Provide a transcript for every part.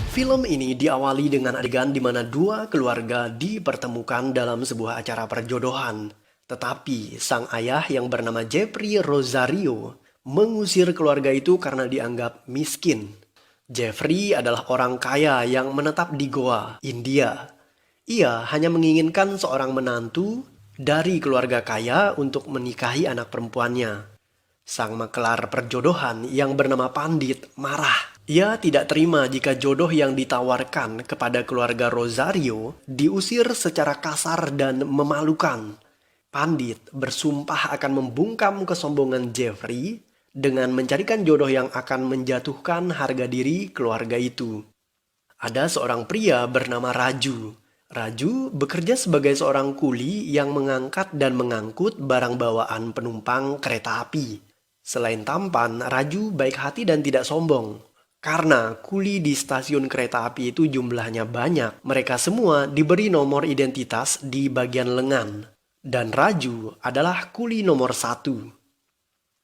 Film ini diawali dengan adegan di mana dua keluarga dipertemukan dalam sebuah acara perjodohan. Tetapi sang ayah yang bernama Jeffrey Rosario mengusir keluarga itu karena dianggap miskin. Jeffrey adalah orang kaya yang menetap di Goa, India. Ia hanya menginginkan seorang menantu dari keluarga kaya untuk menikahi anak perempuannya. Sang makelar perjodohan yang bernama Pandit marah. Ia tidak terima jika jodoh yang ditawarkan kepada keluarga Rosario diusir secara kasar dan memalukan. Pandit bersumpah akan membungkam kesombongan Jeffrey dengan mencarikan jodoh yang akan menjatuhkan harga diri keluarga itu. Ada seorang pria bernama Raju. Raju bekerja sebagai seorang kuli yang mengangkat dan mengangkut barang bawaan penumpang kereta api. Selain tampan, Raju baik hati dan tidak sombong. Karena kuli di stasiun kereta api itu jumlahnya banyak, mereka semua diberi nomor identitas di bagian lengan. Dan Raju adalah kuli nomor 1.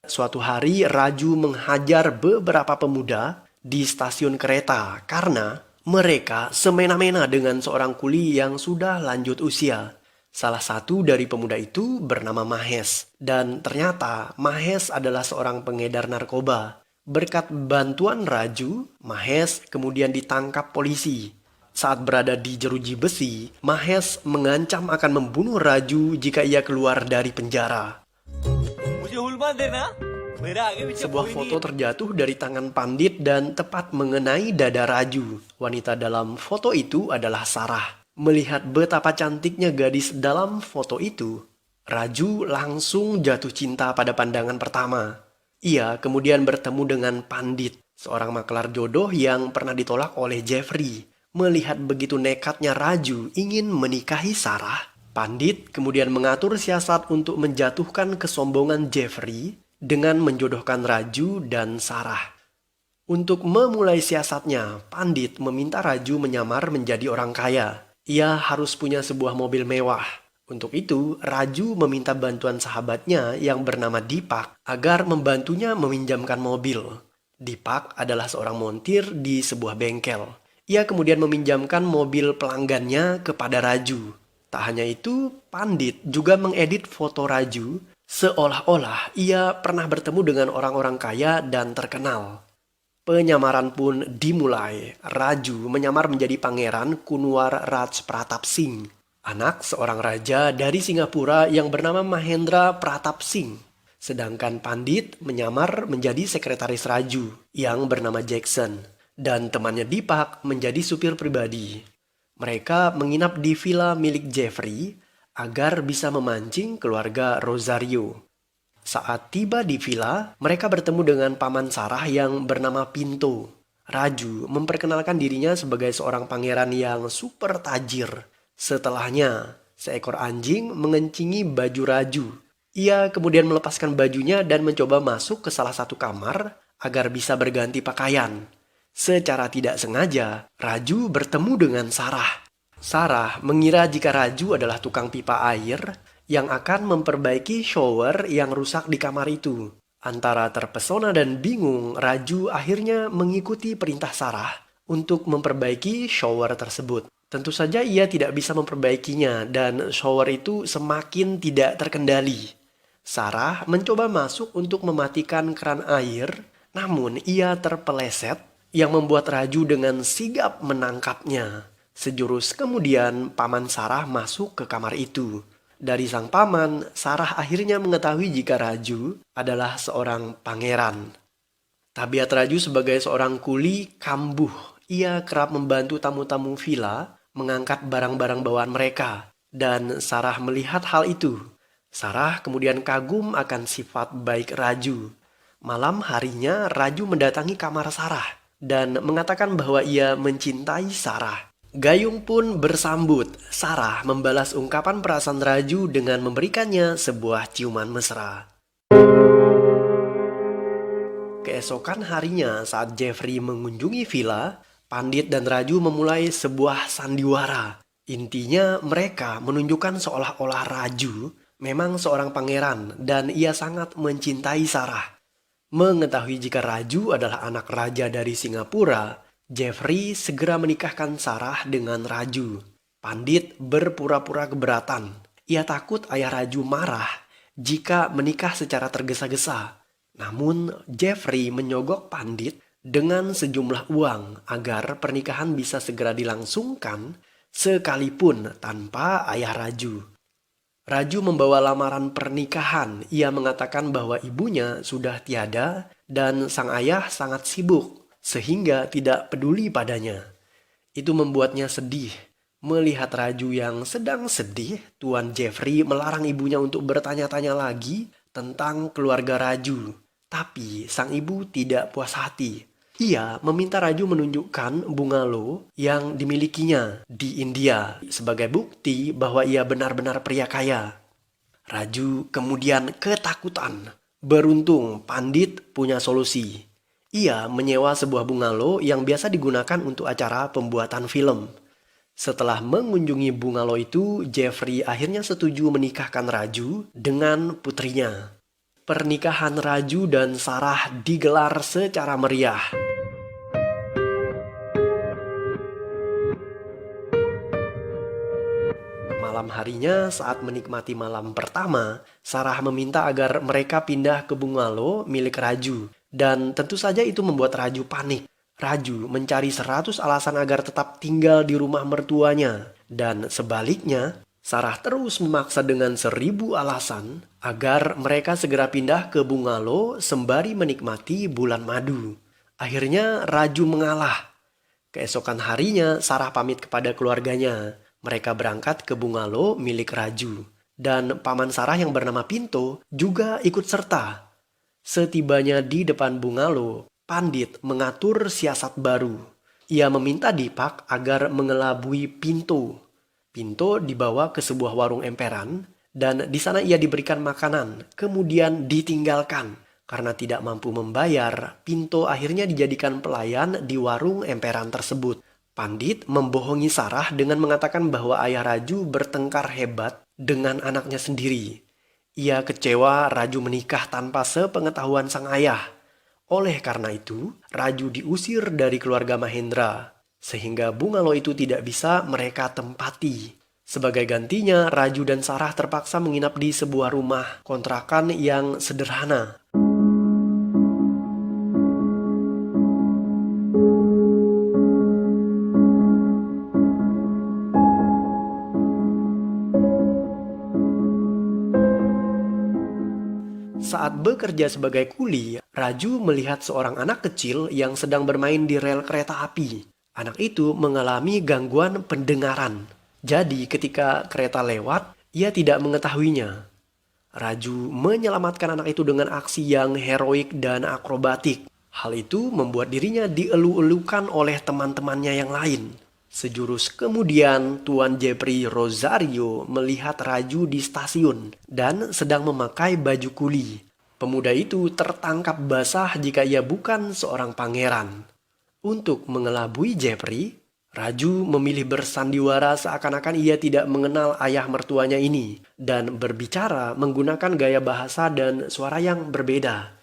Suatu hari Raju menghajar beberapa pemuda di stasiun kereta karena mereka semena-mena dengan seorang kuli yang sudah lanjut usia. Salah satu dari pemuda itu bernama Mahes. Dan ternyata Mahes adalah seorang pengedar narkoba. Berkat bantuan Raju, Mahes kemudian ditangkap polisi. Saat berada di jeruji besi, Mahes mengancam akan membunuh Raju jika ia keluar dari penjara. Sebuah foto terjatuh dari tangan Pandit dan tepat mengenai dada Raju. Wanita dalam foto itu adalah Sarah. Melihat betapa cantiknya gadis dalam foto itu, Raju langsung jatuh cinta pada pandangan pertama. Ia kemudian bertemu dengan Pandit, seorang makelar jodoh yang pernah ditolak oleh Jeffrey. Melihat begitu nekatnya Raju ingin menikahi Sarah, Pandit kemudian mengatur siasat untuk menjatuhkan kesombongan Jeffrey dengan menjodohkan Raju dan Sarah. Untuk memulai siasatnya, Pandit meminta Raju menyamar menjadi orang kaya. Ia harus punya sebuah mobil mewah. Untuk itu, Raju meminta bantuan sahabatnya yang bernama Dipak agar membantunya meminjamkan mobil. Dipak adalah seorang montir di sebuah bengkel. Ia kemudian meminjamkan mobil pelanggannya kepada Raju. Tak hanya itu, Pandit juga mengedit foto Raju seolah-olah ia pernah bertemu dengan orang-orang kaya dan terkenal. Penyamaran pun dimulai. Raju menyamar menjadi Pangeran Kunwar Raj Pratap Singh, anak seorang raja dari Singapura yang bernama Mahendra Pratap Singh. Sedangkan Pandit menyamar menjadi sekretaris Raju yang bernama Jackson. Dan temannya Dipak menjadi supir pribadi. Mereka menginap di villa milik Jeffrey agar bisa memancing keluarga Rosario. Saat tiba di villa, mereka bertemu dengan paman Sarah yang bernama Pinto. Raju memperkenalkan dirinya sebagai seorang pangeran yang super tajir. Setelahnya, seekor anjing mengencingi baju Raju. Ia kemudian melepaskan bajunya dan mencoba masuk ke salah satu kamar agar bisa berganti pakaian. Secara tidak sengaja, Raju bertemu dengan Sarah. Sarah mengira jika Raju adalah tukang pipa air yang akan memperbaiki shower yang rusak di kamar itu. Antara terpesona dan bingung, Raju akhirnya mengikuti perintah Sarah untuk memperbaiki shower tersebut. Tentu saja ia tidak bisa memperbaikinya dan shower itu semakin tidak terkendali. Sarah mencoba masuk untuk mematikan keran air, namun ia terpeleset yang membuat Raju dengan sigap menangkapnya. Sejurus kemudian paman Sarah masuk ke kamar itu. Dari sang paman, Sarah akhirnya mengetahui jika Raju adalah seorang pangeran. Tabiat Raju sebagai seorang kuli kambuh. Ia kerap membantu tamu-tamu villa mengangkat barang-barang bawaan mereka. Dan Sarah melihat hal itu. Sarah kemudian kagum akan sifat baik Raju. Malam harinya Raju mendatangi kamar Sarah dan mengatakan bahwa ia mencintai Sarah. Gayung pun bersambut. Sarah membalas ungkapan perasaan Raju dengan memberikannya sebuah ciuman mesra. Keesokan harinya saat Jeffrey mengunjungi villa, Pandit dan Raju memulai sebuah sandiwara. Intinya mereka menunjukkan seolah-olah Raju memang seorang pangeran dan ia sangat mencintai Sarah. Mengetahui jika Raju adalah anak raja dari Singapura, Jeffrey segera menikahkan Sarah dengan Raju. Pandit berpura-pura keberatan. Ia takut ayah Raju marah jika menikah secara tergesa-gesa. Namun Jeffrey menyogok Pandit dengan sejumlah uang agar pernikahan bisa segera dilangsungkan sekalipun tanpa ayah Raju. Raju membawa lamaran pernikahan. Ia mengatakan bahwa ibunya sudah tiada dan sang ayah sangat sibuk sehingga tidak peduli padanya. Itu membuatnya sedih. Melihat Raju yang sedang sedih, Tuan Jeffrey melarang ibunya untuk bertanya-tanya lagi tentang keluarga Raju. Tapi sang ibu tidak puas hati. Ia meminta Raju menunjukkan bungalow yang dimilikinya di India sebagai bukti bahwa ia benar-benar pria kaya. Raju kemudian ketakutan. Beruntung Pandit punya solusi. Ia menyewa sebuah bungalow yang biasa digunakan untuk acara pembuatan film. Setelah mengunjungi bungalow itu, Jeffrey akhirnya setuju menikahkan Raju dengan putrinya. Pernikahan Raju dan Sarah digelar secara meriah. Malam harinya saat menikmati malam pertama, Sarah meminta agar mereka pindah ke bungalow milik Raju. Dan tentu saja itu membuat Raju panik. Raju mencari 100 alasan agar tetap tinggal di rumah mertuanya. Dan sebaliknya, Sarah terus memaksa dengan 1000 alasan agar mereka segera pindah ke bungalow sembari menikmati bulan madu. Akhirnya Raju mengalah. Keesokan harinya Sarah pamit kepada keluarganya. Mereka berangkat ke bungalow milik Raju. Dan paman Sarah yang bernama Pinto juga ikut serta. Setibanya di depan bungalow, Pandit mengatur siasat baru. Ia meminta Dipak agar mengelabui Pinto. Pinto dibawa ke sebuah warung emperan dan di sana ia diberikan makanan, kemudian ditinggalkan. Karena tidak mampu membayar, Pinto akhirnya dijadikan pelayan di warung emperan tersebut. Pandit membohongi Sarah dengan mengatakan bahwa ayah Raju bertengkar hebat dengan anaknya sendiri. Ia kecewa Raju menikah tanpa sepengetahuan sang ayah. Oleh karena itu, Raju diusir dari keluarga Mahendra. Sehingga bungalow itu tidak bisa mereka tempati. Sebagai gantinya, Raju dan Sarah terpaksa menginap di sebuah rumah kontrakan yang sederhana. Saat bekerja sebagai kuli, Raju melihat seorang anak kecil yang sedang bermain di rel kereta api. Anak itu mengalami gangguan pendengaran. Jadi ketika kereta lewat, ia tidak mengetahuinya. Raju menyelamatkan anak itu dengan aksi yang heroik dan akrobatik. Hal itu membuat dirinya dielu-elukan oleh teman-temannya yang lain. Sejurus kemudian, Tuan Jeffrey Rosario melihat Raju di stasiun dan sedang memakai baju kuli. Pemuda itu tertangkap basah jika ia bukan seorang pangeran. Untuk mengelabui Jeffrey, Raju memilih bersandiwara seakan-akan ia tidak mengenal ayah mertuanya ini dan berbicara menggunakan gaya bahasa dan suara yang berbeda.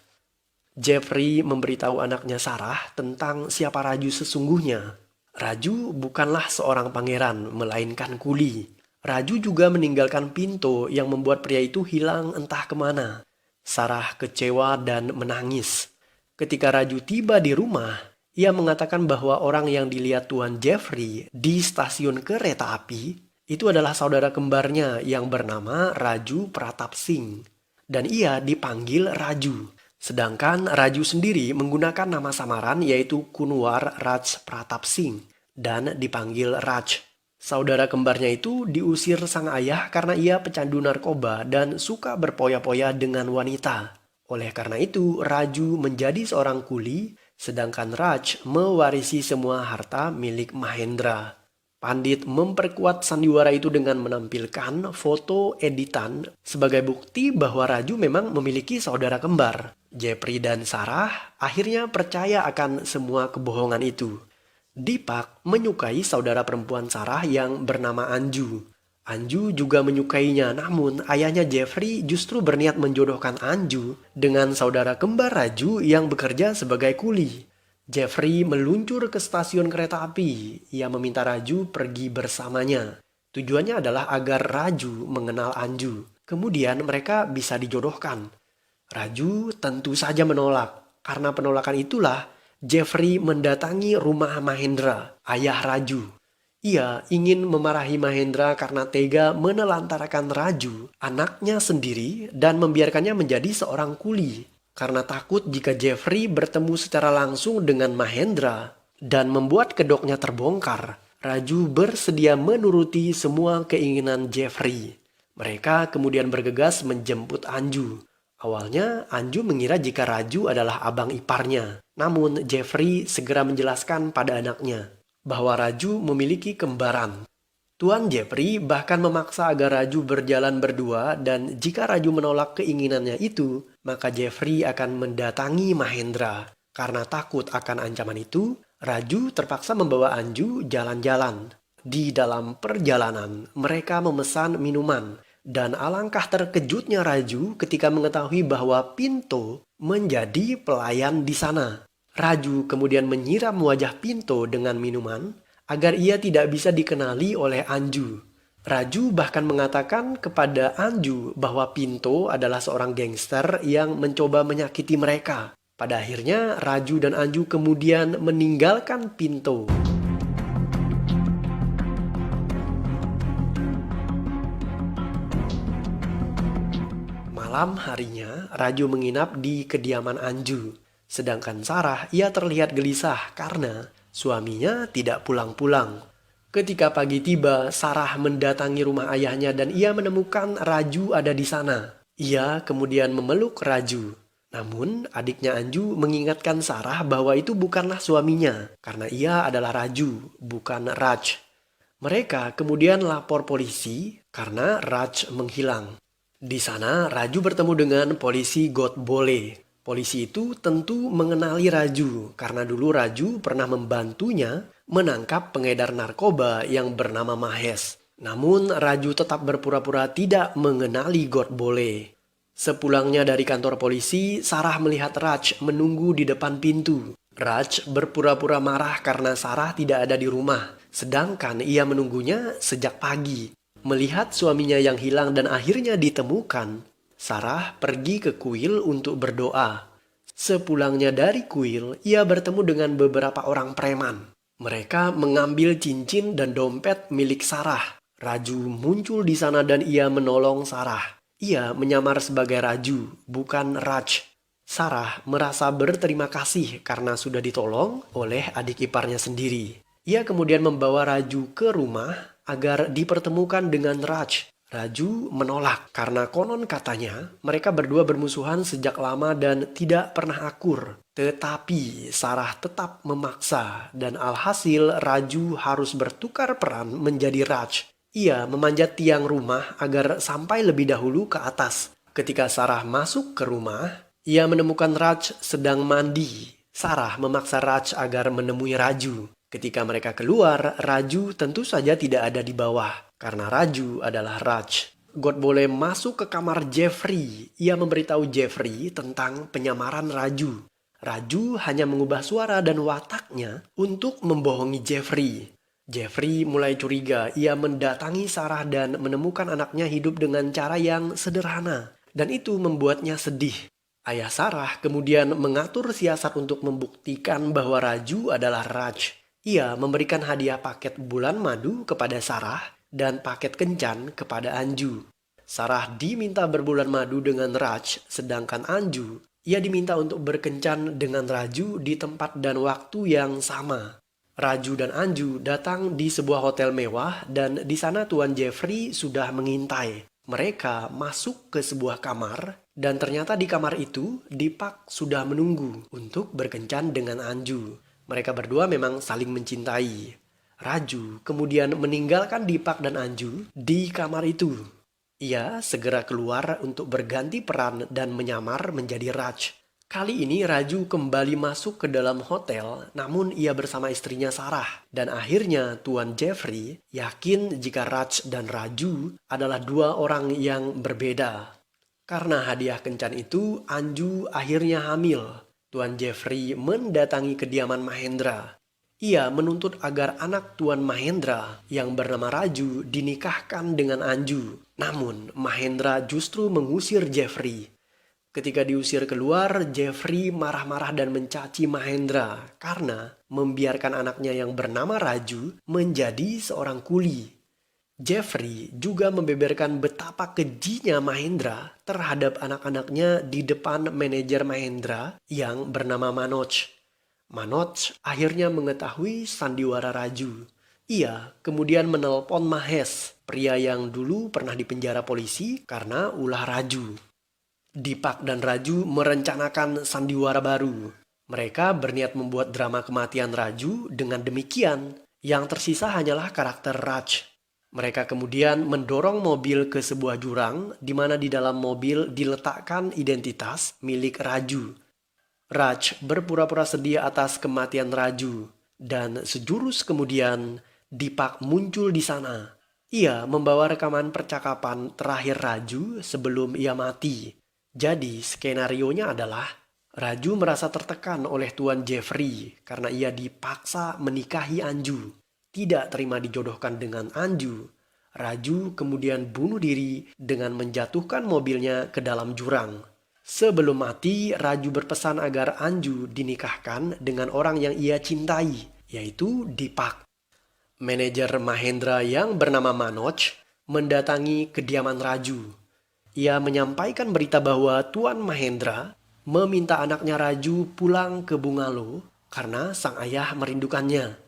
Jeffrey memberitahu anaknya Sarah tentang siapa Raju sesungguhnya. Raju bukanlah seorang pangeran, melainkan kuli. Raju juga meninggalkan Pinto yang membuat pria itu hilang entah kemana. Sarah kecewa dan menangis. Ketika Raju tiba di rumah, ia mengatakan bahwa orang yang dilihat Tuan Jeffrey di stasiun kereta api itu adalah saudara kembarnya yang bernama Raju Pratap Singh. Dan ia dipanggil Raju. Sedangkan Raju sendiri menggunakan nama samaran yaitu Kunwar Raj Pratap Singh dan dipanggil Raj. Saudara kembarnya itu diusir sang ayah karena ia pecandu narkoba dan suka berpoya-poya dengan wanita. Oleh karena itu, Raju menjadi seorang kuli, sedangkan Raj mewarisi semua harta milik Mahendra. Pandit memperkuat sandiwara itu dengan menampilkan foto editan sebagai bukti bahwa Raju memang memiliki saudara kembar. Jeffrey dan Sarah akhirnya percaya akan semua kebohongan itu. Dipak menyukai saudara perempuan Sarah yang bernama Anju. Anju juga menyukainya, namun ayahnya Jeffrey justru berniat menjodohkan Anju dengan saudara kembar Raju yang bekerja sebagai kuli. Jeffrey meluncur ke stasiun kereta api. Ia meminta Raju pergi bersamanya. Tujuannya adalah agar Raju mengenal Anju. Kemudian mereka bisa dijodohkan. Raju tentu saja menolak. Karena penolakan itulah Jeffrey mendatangi rumah Mahendra, ayah Raju. Ia ingin memarahi Mahendra karena tega menelantarkan Raju, anaknya sendiri, dan membiarkannya menjadi seorang kuli. Karena takut jika Jeffrey bertemu secara langsung dengan Mahendra dan membuat kedoknya terbongkar, Raju bersedia menuruti semua keinginan Jeffrey. Mereka kemudian bergegas menjemput Anju. Awalnya Anju mengira jika Raju adalah abang iparnya. Namun Jeffrey segera menjelaskan pada anaknya bahwa Raju memiliki kembaran. Tuan Jeffrey bahkan memaksa agar Raju berjalan berdua dan jika Raju menolak keinginannya itu, maka Jeffrey akan mendatangi Mahendra. Karena takut akan ancaman itu, Raju terpaksa membawa Anju jalan-jalan. Di dalam perjalanan, mereka memesan minuman. Dan alangkah terkejutnya Raju ketika mengetahui bahwa Pinto menjadi pelayan di sana. Raju kemudian menyiram wajah Pinto dengan minuman agar ia tidak bisa dikenali oleh Anju. Raju bahkan mengatakan kepada Anju bahwa Pinto adalah seorang gangster yang mencoba menyakiti mereka. Pada akhirnya Raju dan Anju kemudian meninggalkan Pinto. Malam harinya, Raju menginap di kediaman Anju. Sedangkan Sarah, ia terlihat gelisah karena suaminya tidak pulang-pulang. Ketika pagi tiba, Sarah mendatangi rumah ayahnya dan ia menemukan Raju ada di sana. Ia kemudian memeluk Raju. Namun, adiknya Anju mengingatkan Sarah bahwa itu bukanlah suaminya, karena ia adalah Raju, bukan Raj. Mereka kemudian lapor polisi karena Raj menghilang. Di sana, Raju bertemu dengan polisi Godbole. Polisi itu tentu mengenali Raju karena dulu Raju pernah membantunya menangkap pengedar narkoba yang bernama Mahes. Namun, Raju tetap berpura-pura tidak mengenali Godbole. Sepulangnya dari kantor polisi, Sarah melihat Raj menunggu di depan pintu. Raj berpura-pura marah karena Sarah tidak ada di rumah, sedangkan ia menunggunya sejak pagi. Melihat suaminya yang hilang dan akhirnya ditemukan, Sarah pergi ke kuil untuk berdoa. Sepulangnya dari kuil, ia bertemu dengan beberapa orang preman. Mereka mengambil cincin dan dompet milik Sarah. Raju muncul di sana dan ia menolong Sarah. Ia menyamar sebagai Raju, bukan Raj. Sarah merasa berterima kasih karena sudah ditolong oleh adik iparnya sendiri. Ia kemudian membawa Raju ke rumah agar dipertemukan dengan Raj. Raju menolak karena konon katanya mereka berdua bermusuhan sejak lama dan tidak pernah akur. Tetapi Sarah tetap memaksa dan alhasil Raju harus bertukar peran menjadi Raj. Ia memanjat tiang rumah agar sampai lebih dahulu ke atas. Ketika Sarah masuk ke rumah, ia menemukan Raj sedang mandi. Sarah memaksa Raj agar menemui Raju. Ketika mereka keluar, Raju tentu saja tidak ada di bawah, karena Raju adalah Raj. Godbole masuk ke kamar Jeffrey. Ia memberitahu Jeffrey tentang penyamaran Raju. Raju hanya mengubah suara dan wataknya untuk membohongi Jeffrey. Jeffrey mulai curiga. Ia mendatangi Sarah dan menemukan anaknya hidup dengan cara yang sederhana. Dan itu membuatnya sedih. Ayah Sarah kemudian mengatur siasat untuk membuktikan bahwa Raju adalah Raj. Ia memberikan hadiah paket bulan madu kepada Sarah dan paket kencan kepada Anju. Sarah diminta berbulan madu dengan Raj, sedangkan Anju, ia diminta untuk berkencan dengan Raju di tempat dan waktu yang sama. Raju dan Anju datang di sebuah hotel mewah dan di sana Tuan Jeffrey sudah mengintai. Mereka masuk ke sebuah kamar dan ternyata di kamar itu Deepak sudah menunggu untuk berkencan dengan Anju. Mereka berdua memang saling mencintai. Raju kemudian meninggalkan Deepak dan Anju di kamar itu. Ia segera keluar untuk berganti peran dan menyamar menjadi Raj. Kali ini Raju kembali masuk ke dalam hotel, namun ia bersama istrinya Sarah. Dan akhirnya Tuan Jeffrey yakin jika Raj dan Raju adalah dua orang yang berbeda. Karena hadiah kencan itu, Anju akhirnya hamil. Tuan Jeffrey mendatangi kediaman Mahendra. Ia menuntut agar anak Tuan Mahendra yang bernama Raju dinikahkan dengan Anju. Namun, Mahendra justru mengusir Jeffrey. Ketika diusir keluar, Jeffrey marah-marah dan mencaci Mahendra karena membiarkan anaknya yang bernama Raju menjadi seorang kuli. Jeffrey juga membeberkan betapa kejinya Mahendra terhadap anak-anaknya di depan manajer Mahendra yang bernama Manoj. Manoj akhirnya mengetahui sandiwara Raju. Ia kemudian menelpon Mahesh, pria yang dulu pernah dipenjara polisi karena ulah Raju. Deepak dan Raju merencanakan sandiwara baru. Mereka berniat membuat drama kematian Raju. Dengan demikian, yang tersisa hanyalah karakter Raj. Mereka kemudian mendorong mobil ke sebuah jurang di mana di dalam mobil diletakkan identitas milik Raju. Raj berpura-pura sedih atas kematian Raju dan sejurus kemudian Deepak muncul di sana. Ia membawa rekaman percakapan terakhir Raju sebelum ia mati. Jadi skenarionya adalah Raju merasa tertekan oleh Tuan Jeffrey karena ia dipaksa menikahi Anju. Tidak terima dijodohkan dengan Anju, Raju kemudian bunuh diri dengan menjatuhkan mobilnya ke dalam jurang. Sebelum mati, Raju berpesan agar Anju dinikahkan dengan orang yang ia cintai, yaitu Deepak. Manajer Mahendra yang bernama Manoj mendatangi kediaman Raju. Ia menyampaikan berita bahwa Tuan Mahendra meminta anaknya Raju pulang ke Bungalow karena sang ayah merindukannya.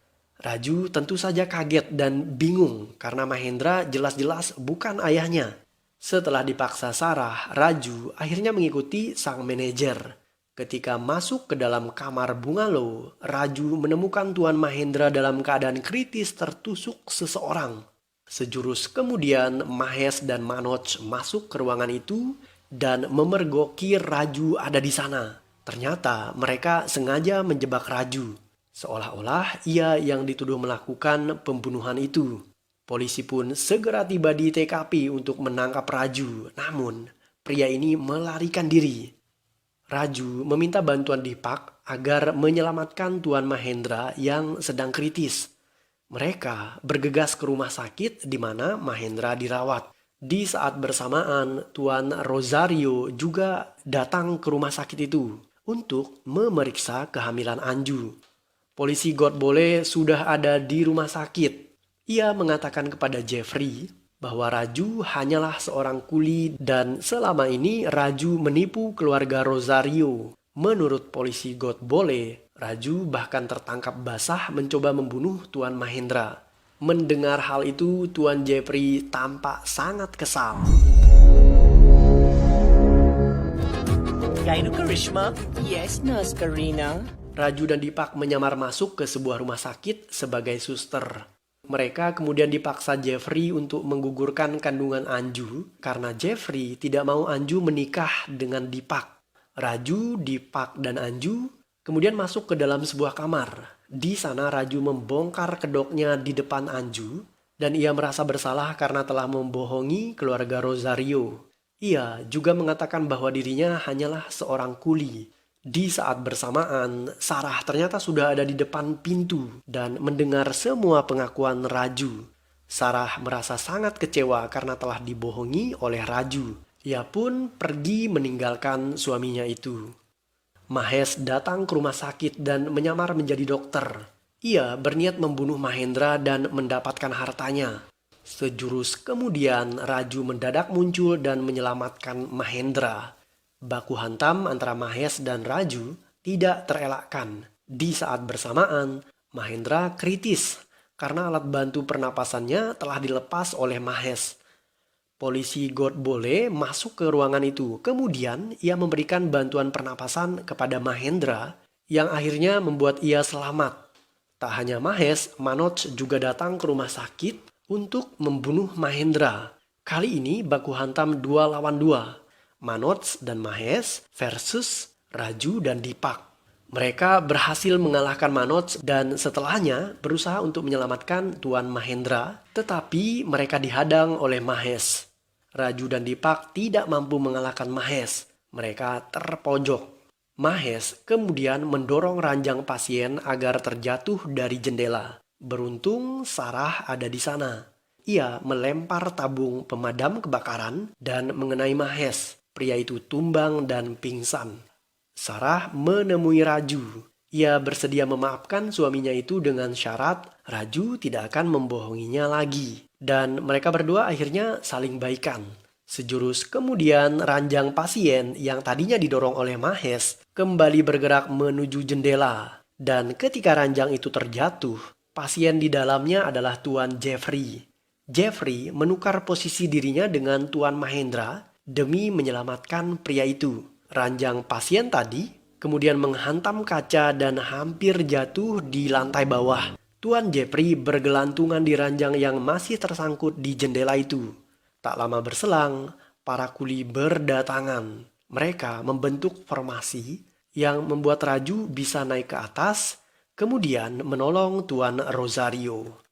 Raju tentu saja kaget dan bingung karena Mahendra jelas-jelas bukan ayahnya. Setelah dipaksa Sarah, Raju akhirnya mengikuti sang manajer. Ketika masuk ke dalam kamar Bungalow, Raju menemukan Tuan Mahendra dalam keadaan kritis tertusuk seseorang. Sejurus kemudian Mahesh dan Manoj masuk ke ruangan itu dan memergoki Raju ada di sana. Ternyata mereka sengaja menjebak Raju, seolah-olah ia yang dituduh melakukan pembunuhan itu. Polisi pun segera tiba di TKP untuk menangkap Raju, namun pria ini melarikan diri. Raju meminta bantuan Deepak agar menyelamatkan Tuan Mahendra yang sedang kritis. Mereka bergegas ke rumah sakit di mana Mahendra dirawat. Di saat bersamaan, Tuan Rosario juga datang ke rumah sakit itu untuk memeriksa kehamilan Anju. Polisi God Bole sudah ada di rumah sakit. Ia mengatakan kepada Jeffrey bahwa Raju hanyalah seorang kuli dan selama ini Raju menipu keluarga Rosario. Menurut polisi God Bole, Raju bahkan tertangkap basah mencoba membunuh Tuan Mahendra. Mendengar hal itu, Tuan Jeffrey tampak sangat kesal. Gino Karishma? Yes, Nurse Karina. Raju dan Deepak menyamar masuk ke sebuah rumah sakit sebagai suster. Mereka kemudian dipaksa Jeffrey untuk menggugurkan kandungan Anju karena Jeffrey tidak mau Anju menikah dengan Deepak. Raju, Deepak, dan Anju kemudian masuk ke dalam sebuah kamar. Di sana Raju membongkar kedoknya di depan Anju dan ia merasa bersalah karena telah membohongi keluarga Rosario. Ia juga mengatakan bahwa dirinya hanyalah seorang kuli. Di saat bersamaan, Sarah ternyata sudah ada di depan pintu dan mendengar semua pengakuan Raju. Sarah merasa sangat kecewa karena telah dibohongi oleh Raju. Ia pun pergi meninggalkan suaminya itu. Mahesh datang ke rumah sakit dan menyamar menjadi dokter. Ia berniat membunuh Mahendra dan mendapatkan hartanya. Sejurus kemudian Raju mendadak muncul dan menyelamatkan Mahendra. Baku hantam antara Mahesh dan Raju tidak terelakkan. Di saat bersamaan, Mahendra kritis karena alat bantu pernapasannya telah dilepas oleh Mahesh. Polisi God Bole masuk ke ruangan itu. Kemudian ia memberikan bantuan pernapasan kepada Mahendra yang akhirnya membuat ia selamat. Tak hanya Mahesh, Manoj juga datang ke rumah sakit untuk membunuh Mahendra. Kali ini baku hantam 2 lawan 2. Manoj dan Mahesh versus Raju dan Deepak. Mereka berhasil mengalahkan Manoj dan setelahnya berusaha untuk menyelamatkan Tuan Mahendra, tetapi mereka dihadang oleh Mahesh. Raju dan Deepak tidak mampu mengalahkan Mahesh. Mereka terpojok. Mahes kemudian mendorong ranjang pasien agar terjatuh dari jendela. Beruntung Sarah ada di sana. Ia melempar tabung pemadam kebakaran dan mengenai Mahes. Pria itu tumbang dan pingsan. Sarah menemui Raju. Ia bersedia memaafkan suaminya itu dengan syarat Raju tidak akan membohonginya lagi. Dan mereka berdua akhirnya saling baikan. Sejurus kemudian ranjang pasien yang tadinya didorong oleh Mahes kembali bergerak menuju jendela. Dan ketika ranjang itu terjatuh, pasien di dalamnya adalah Tuan Jeffrey. Jeffrey menukar posisi dirinya dengan Tuan Mahendra demi menyelamatkan pria itu. Ranjang pasien tadi kemudian menghantam kaca dan hampir jatuh di lantai bawah. Tuan Jeffrey bergelantungan di ranjang yang masih tersangkut di jendela itu. Tak lama berselang, para kuli berdatangan. Mereka membentuk formasi yang membuat Raju bisa naik ke atas, kemudian menolong Tuan Rosario.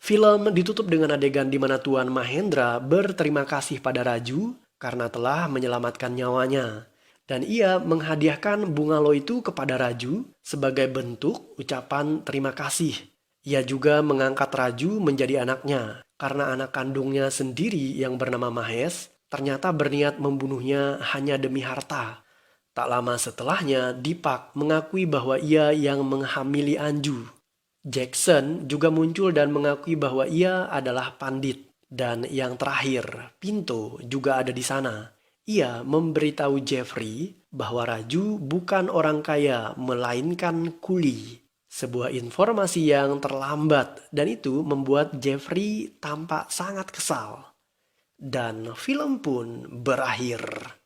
Film ditutup dengan adegan di mana Tuan Mahendra berterima kasih pada Raju karena telah menyelamatkan nyawanya. Dan ia menghadiahkan bungalow itu kepada Raju sebagai bentuk ucapan terima kasih. Ia juga mengangkat Raju menjadi anaknya karena anak kandungnya sendiri yang bernama Mahes ternyata berniat membunuhnya hanya demi harta. Tak lama setelahnya, Deepak mengakui bahwa ia yang menghamili Anju. Jackson juga muncul dan mengakui bahwa ia adalah pandit. Dan yang terakhir, Pinto juga ada di sana. Ia memberitahu Jeffrey bahwa Raju bukan orang kaya, melainkan kuli. Sebuah informasi yang terlambat dan itu membuat Jeffrey tampak sangat kesal. Dan film pun berakhir.